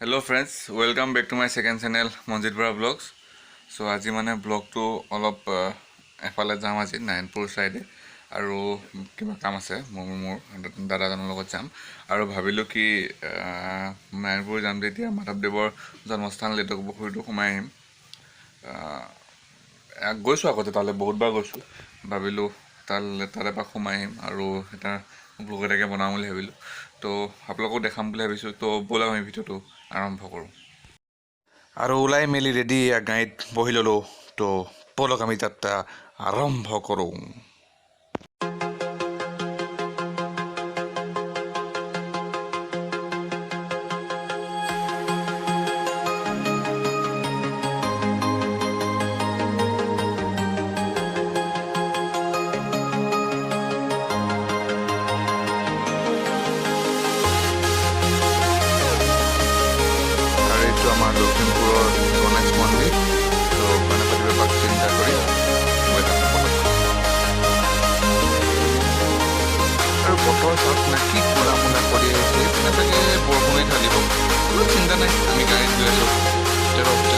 Hello friends, welcome back to my second channel Manjit Bra Vlogs. So আজি মানে ব্লগটো অলপ এফালে যাম আজি নাৰায়ণপুৰ সাইডে আৰু কিবা কাম আছে মোৰ দাদাজনৰ লগত যাম আৰু ভাবিলো কি নাৰায়ণপুৰ যাম তেতিয়া মাধৱদেৱৰ জন্মস্থান লেটেকুপুখুৰীটো সোমাই আহিম গৈছো আগতে তালে বহুতবাৰ গৈছো ভাবিলো তালে এপাক সোমাই আহিম আৰু এটা ব্লগ এটাকে বনাম বুলি ভাবিলো তো আপোনালোকক দেখাম বুলি ভাবিছো তো ব'লক আমি ভিডিঅ'টো আৰম্ভ কৰোঁ আৰু ওলাই মেলি ৰেডি গাড়ীত বহি ল'লো তো ব'লক আমি যাত্ৰা আৰম্ভ কৰোঁ আমাৰ লখিমপুৰৰ গণেশ মন্দিৰ তো গণপতি বাবাক চিন্তা কৰি আৰু বতৰ চাওক না কি ক'লা মোলা কৰি আহিছে এইপিনে চাগে বৰষুণেই ঢালিব কোনো চিন্তা নাই আমি গাড়ীত গৈ আছোঁ আৰু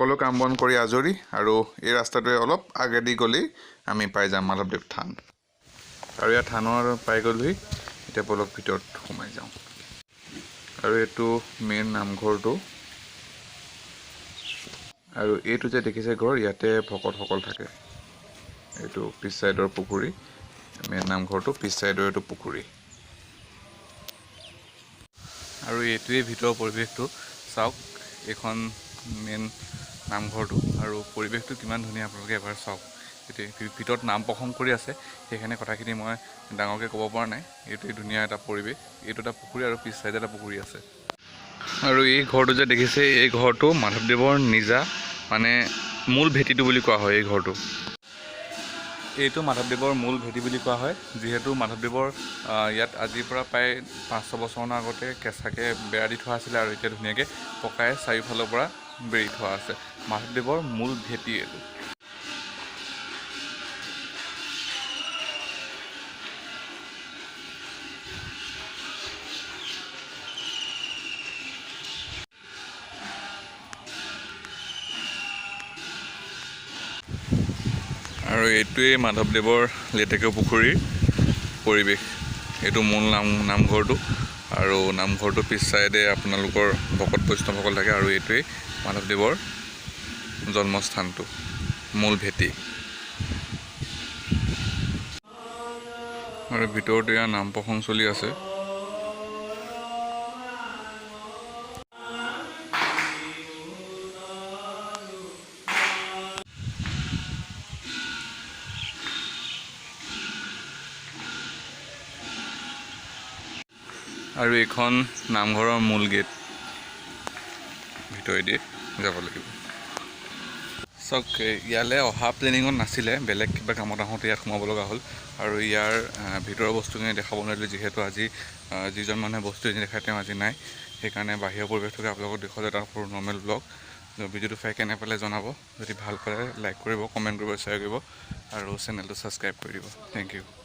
সকলো কাম বন কৰি আজৰি আৰু এই ৰাস্তাটোৱে অলপ আগেদি গ'লেই আমি পাই যাম মাধৱদেৱ থান আৰু ইয়াত থানৰ পাই গ'লোহি এতিয়া বলক ভিতৰত সোমাই যাওঁ আৰু এইটো মেইন নামঘৰটো আৰু এইটো যে দেখিছে ঘৰ ইয়াতে ভকতসকল থাকে এইটো পিছ চাইডৰ পুখুৰী মেইন নামঘৰটো পিছ চাইডৰ এইটো পুখুৰী আৰু এইটোৱে ভিতৰৰ পৰিৱেশটো চাওক এইখন মেইন নামঘৰটো আৰু পৰিৱেশটো কিমান ধুনীয়া আপোনালোকে এবাৰ চাওক এতিয়া ভিতৰত নাম প্ৰসংগ কৰি আছে সেইকাৰণে কথাখিনি মই ডাঙৰকৈ ক'ব পৰা নাই এইটোৱে ধুনীয়া এটা পৰিৱেশ এইটো এটা পুখুৰী আৰু পিছ চাইডে এটা পুখুৰী আছে আৰু এই ঘৰটো যে দেখিছে এই ঘৰটো মাধৱদেৱৰ নিজা মানে মূল ভেটিটো বুলি কোৱা হয় এই ঘৰটো এইটো মাধৱদেৱৰ মূল ভেটি বুলি কোৱা হয় যিহেতু মাধৱদেৱৰ ইয়াত আজিৰ পৰা প্ৰায় 500 বছৰৰ আগতে কেঁচাকৈ বেৰা দি থোৱা আছিলে আৰু এতিয়া ধুনীয়াকৈ পকাই চাৰিওফালৰ পৰা বেৰি থোৱা আছে মাধৱদেৱৰ মূল ভেটি এইটো আৰু এইটোৱে মাধৱদেৱৰ লেটেকুপুখুৰীৰ পৰিৱেশ এইটো মূল নামঘৰটো আৰু নামঘৰটো পিছ চাইডে আপোনালোকৰ ভকত বৈষ্ণৱসকল থাকে আৰু এইটোৱে মাধৱদেৱৰ জন্মস্থানটো মূল ভেটি আৰু ভিতৰত এয়া নাম প্ৰসংগ চলি আছে আৰু এইখন নামঘৰৰ মূল গেট ভিতৰেদি যাব লাগিব চাওক ইয়ালৈ অহা প্লেনিঙত নাছিলে বেলেগ কিবা কামত আহোঁতে ইয়াত সোমাব লগা হ'ল আৰু ইয়াৰ ভিতৰৰ বস্তুখিনি দেখাব নোৱাৰিলোঁ যিহেতু আজি যিজন মানুহে বস্তু দেখায় তেওঁ আজি নাই সেইকাৰণে বাহিৰৰ পৰিৱেশটোকে আপোনালোকক দেখুৱালে এটা সৰু নৰ্মেল ব্লগ ভিডিঅ'টো চাই কেনে পালে জনাব যদি ভাল পালে লাইক কৰিব কমেণ্ট কৰিব শ্বেয়াৰ কৰিব আৰু চেনেলটো ছাবস্ক্ৰাইব কৰি দিব থেংক ইউ